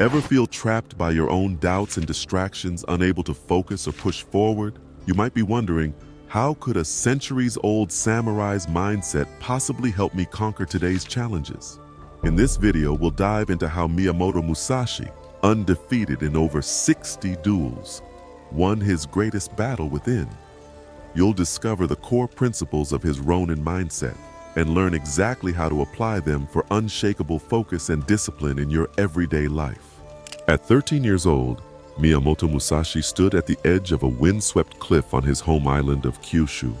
Ever feel trapped by your own doubts and distractions, unable to focus or push forward? You might be wondering, how could a centuries-old samurai's mindset possibly help me conquer today's challenges? In this video, we'll dive into how Miyamoto Musashi, undefeated in over 60 duels, won his greatest battle within. You'll discover the core principles of his Ronin mindset and learn exactly how to apply them for unshakable focus and discipline in your everyday life. At 13 years old, Miyamoto Musashi stood at the edge of a windswept cliff on his home island of Kyushu,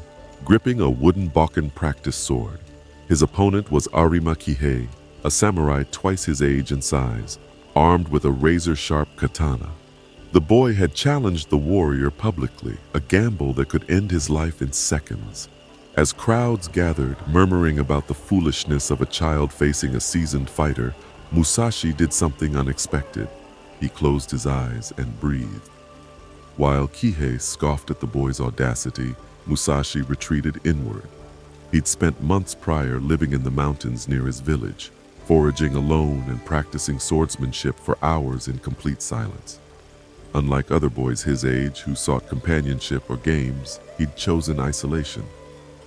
gripping a wooden Bakken practice sword. His opponent was Arima Kihei, a samurai twice his age and size, armed with a razor-sharp katana. The boy had challenged the warrior publicly, a gamble that could end his life in seconds. As crowds gathered, murmuring about the foolishness of a child facing a seasoned fighter, Musashi did something unexpected. He closed his eyes and breathed. While Kihei scoffed at the boy's audacity, Musashi retreated inward. He'd spent months prior living in the mountains near his village, foraging alone and practicing swordsmanship for hours in complete silence. Unlike other boys his age who sought companionship or games, he'd chosen isolation,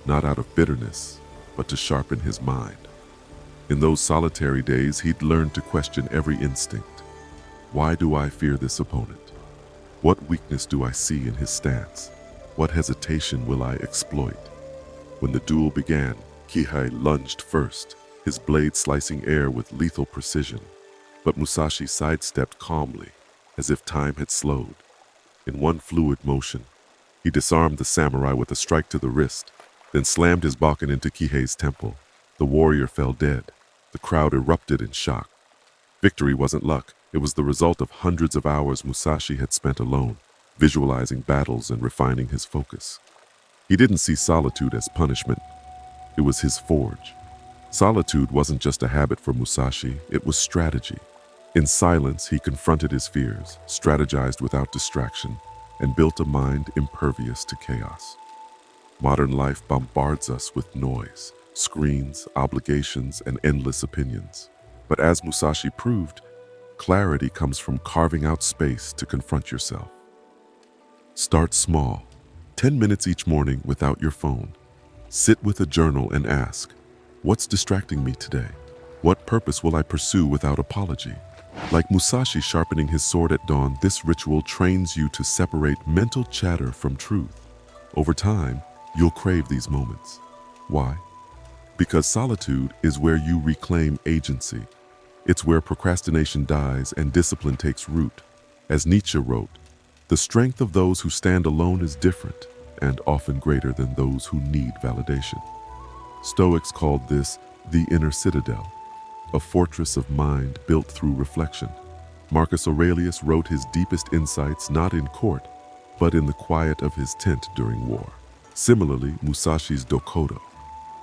not out of bitterness, but to sharpen his mind. In those solitary days, he'd learned to question every instinct. Why do I fear this opponent? What weakness do I see in his stance? What hesitation will I exploit? When the duel began, Kihei lunged first, his blade slicing air with lethal precision. But Musashi sidestepped calmly, as if time had slowed. In one fluid motion, he disarmed the samurai with a strike to the wrist, then slammed his bakken into Kihei's temple. The warrior fell dead. The crowd erupted in shock. Victory wasn't luck. It was the result of hundreds of hours Musashi had spent alone, visualizing battles and refining his focus. He didn't see solitude as punishment. It was his forge. Solitude wasn't just a habit for Musashi, it was strategy. In silence, he confronted his fears, strategized without distraction, and built a mind impervious to chaos. Modern life bombards us with noise, screens, obligations, and endless opinions. But as Musashi proved, clarity comes from carving out space to confront yourself. Start small. 10 minutes each morning without your phone. Sit with a journal and ask, what's distracting me today? What purpose will I pursue without apology? Like Musashi sharpening his sword at dawn, this ritual trains you to separate mental chatter from truth. Over time, you'll crave these moments. Why? Because solitude is where you reclaim agency. It's where procrastination dies and discipline takes root. As Nietzsche wrote, the strength of those who stand alone is different and often greater than those who need validation. Stoics called this the inner citadel, a fortress of mind built through reflection. Marcus Aurelius wrote his deepest insights not in court, but in the quiet of his tent during war. Similarly, Musashi's Dokodo,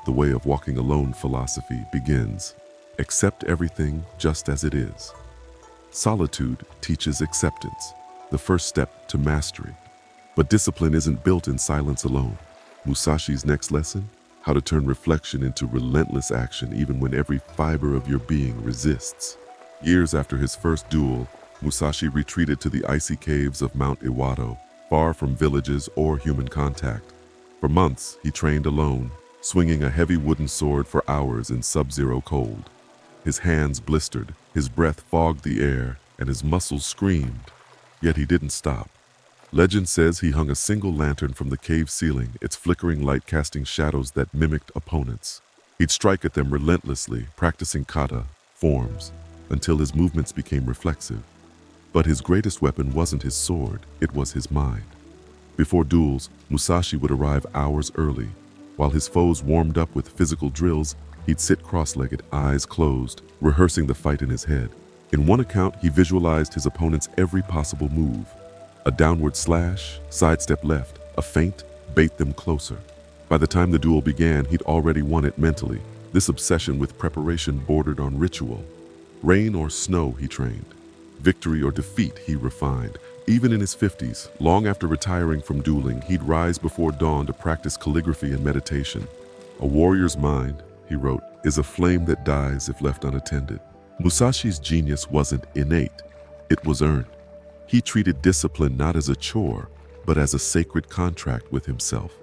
the way of walking alone philosophy, begins, accept everything just as it is. Solitude teaches acceptance, the first step to mastery. But discipline isn't built in silence alone. Musashi's next lesson? How to turn reflection into relentless action even when every fiber of your being resists. Years after his first duel, Musashi retreated to the icy caves of Mount Iwado, far from villages or human contact. For months, he trained alone, swinging a heavy wooden sword for hours in sub-zero cold. His hands blistered, his breath fogged the air, and his muscles screamed. Yet he didn't stop. Legend says he hung a single lantern from the cave ceiling, its flickering light casting shadows that mimicked opponents. He'd strike at them relentlessly, practicing kata, forms, until his movements became reflexive. But his greatest weapon wasn't his sword, it was his mind. Before duels, Musashi would arrive hours early. While his foes warmed up with physical drills, he'd sit cross-legged, eyes closed, rehearsing the fight in his head. In one account, he visualized his opponent's every possible move. A downward slash, sidestep left, a feint, bait them closer. By the time the duel began, he'd already won it mentally. This obsession with preparation bordered on ritual. Rain or snow, he trained. Victory or defeat, he refined. Even in his 50s, long after retiring from dueling, he'd rise before dawn to practice calligraphy and meditation. A warrior's mind, he wrote, is a flame that dies if left unattended. Musashi's genius wasn't innate. It was earned. He treated discipline not as a chore, but as a sacred contract with himself.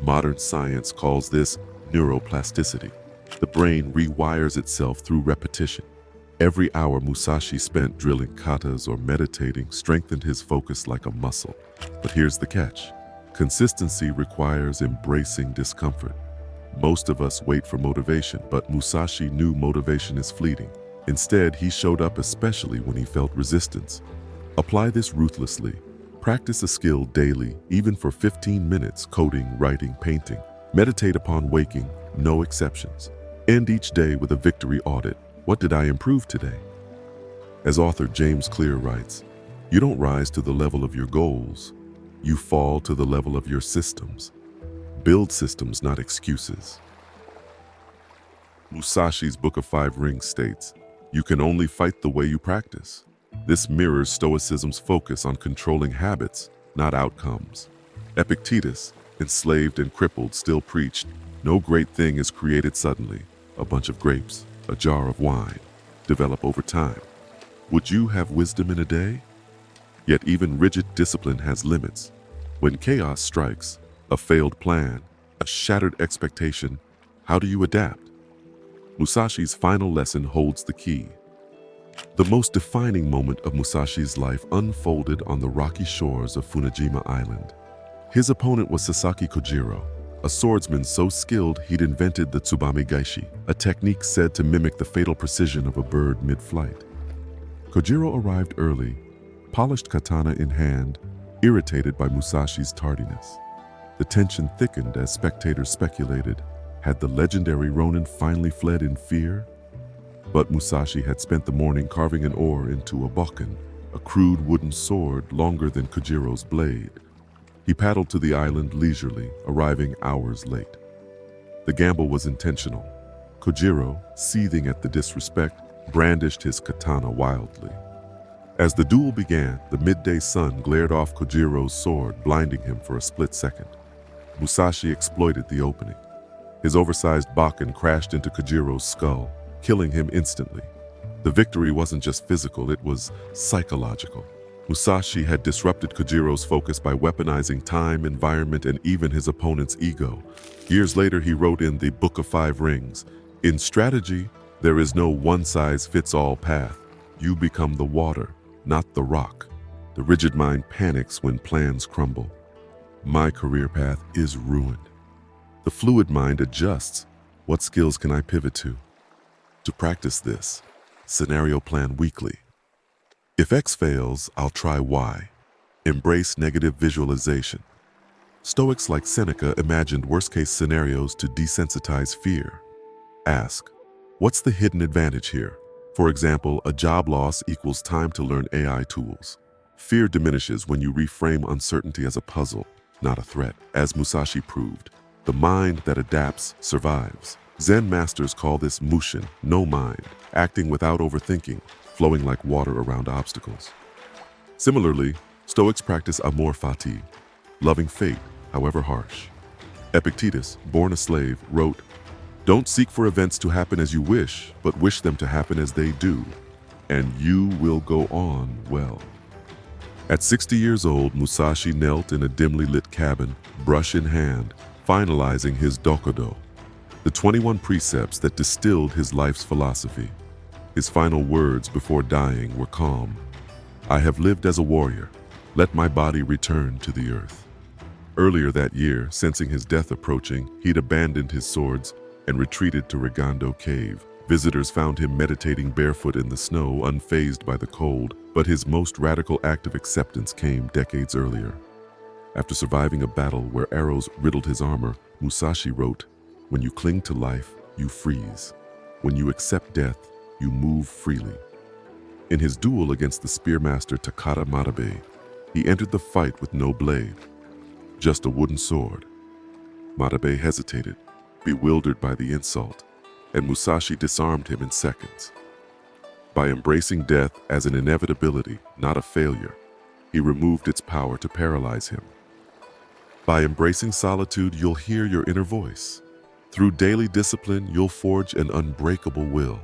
Modern science calls this neuroplasticity. The brain rewires itself through repetition. Every hour Musashi spent drilling katas or meditating strengthened his focus like a muscle. But here's the catch. Consistency requires embracing discomfort. Most of us wait for motivation, but Musashi knew motivation is fleeting. Instead, he showed up especially when he felt resistance. Apply this ruthlessly. Practice a skill daily, even for 15 minutes, coding, writing, painting. Meditate upon waking, no exceptions. End each day with a victory audit. What did I improve today? As author James Clear writes, you don't rise to the level of your goals. You fall to the level of your systems. Build systems, not excuses. Musashi's Book of Five Rings states, you can only fight the way you practice. This mirrors Stoicism's focus on controlling habits, not outcomes. Epictetus, enslaved and crippled, still preached, no great thing is created suddenly. A bunch of grapes, a jar of wine, develop over time. Would you have wisdom in a day? Yet even rigid discipline has limits. When chaos strikes, a failed plan, a shattered expectation, how do you adapt? Musashi's final lesson holds the key. The most defining moment of Musashi's life unfolded on the rocky shores of Funajima Island. His opponent was Sasaki Kojiro, a swordsman so skilled he'd invented the Tsubame Gaishi, a technique said to mimic the fatal precision of a bird mid-flight. Kojiro arrived early, polished katana in hand, irritated by Musashi's tardiness. The tension thickened as spectators speculated, had the legendary Ronin finally fled in fear? But Musashi had spent the morning carving an oar into a bokken, a crude wooden sword longer than Kojiro's blade. He paddled to the island leisurely, arriving hours late. The gamble was intentional. Kojiro, seething at the disrespect, brandished his katana wildly. As the duel began, the midday sun glared off Kojiro's sword, blinding him for a split second. Musashi exploited the opening. His oversized bokken crashed into Kojiro's skull, killing him instantly. The victory wasn't just physical, it was psychological. Musashi had disrupted Kojiro's focus by weaponizing time, environment, and even his opponent's ego. Years later, he wrote in the Book of Five Rings, in strategy, there is no one-size-fits-all path. You become the water, not the rock. The rigid mind panics when plans crumble. My career path is ruined. The fluid mind adjusts. What skills can I pivot to? To practice this, scenario plan weekly. If X fails, I'll try Y. Embrace negative visualization. Stoics like Seneca imagined worst-case scenarios to desensitize fear. Ask, what's the hidden advantage here? For example, a job loss equals time to learn AI tools. Fear diminishes when you reframe uncertainty as a puzzle, not a threat. As Musashi proved, the mind that adapts survives. Zen masters call this mushin, no mind, acting without overthinking, flowing like water around obstacles. Similarly, Stoics practice amor fati, loving fate, however harsh. Epictetus, born a slave, wrote, don't seek for events to happen as you wish, but wish them to happen as they do, and you will go on well. At 60 years old, Musashi knelt in a dimly lit cabin, brush in hand, finalizing his dokudo, the 21 precepts that distilled his life's philosophy. His final words before dying were calm. I have lived as a warrior. Let my body return to the earth. Earlier that year, sensing his death approaching, he'd abandoned his swords and retreated to Rigondo Cave. Visitors found him meditating barefoot in the snow, unfazed by the cold, but his most radical act of acceptance came decades earlier. After surviving a battle where arrows riddled his armor, Musashi wrote, when you cling to life, you freeze. When you accept death, you move freely. In his duel against the spearmaster Takata Matabe, he entered the fight with no blade, just a wooden sword. Matabe hesitated, bewildered by the insult, and Musashi disarmed him in seconds. By embracing death as an inevitability, not a failure, he removed its power to paralyze him. By embracing solitude, you'll hear your inner voice. Through daily discipline, you'll forge an unbreakable will.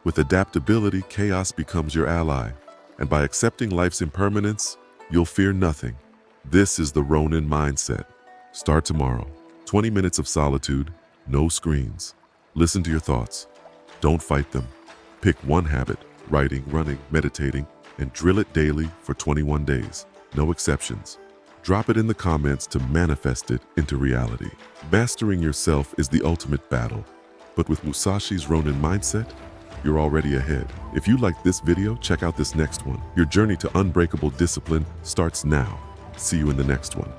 With adaptability, chaos becomes your ally. And by accepting life's impermanence, you'll fear nothing. This is the Ronin mindset. Start tomorrow. 20 minutes of solitude, no screens. Listen to your thoughts. Don't fight them. Pick one habit, writing, running, meditating, and drill it daily for 21 days. No exceptions. Drop it in the comments to manifest it into reality. Mastering yourself is the ultimate battle. But with Musashi's Ronin mindset, you're already ahead. If you liked this video, check out this next one. Your journey to unbreakable discipline starts now. See you in the next one.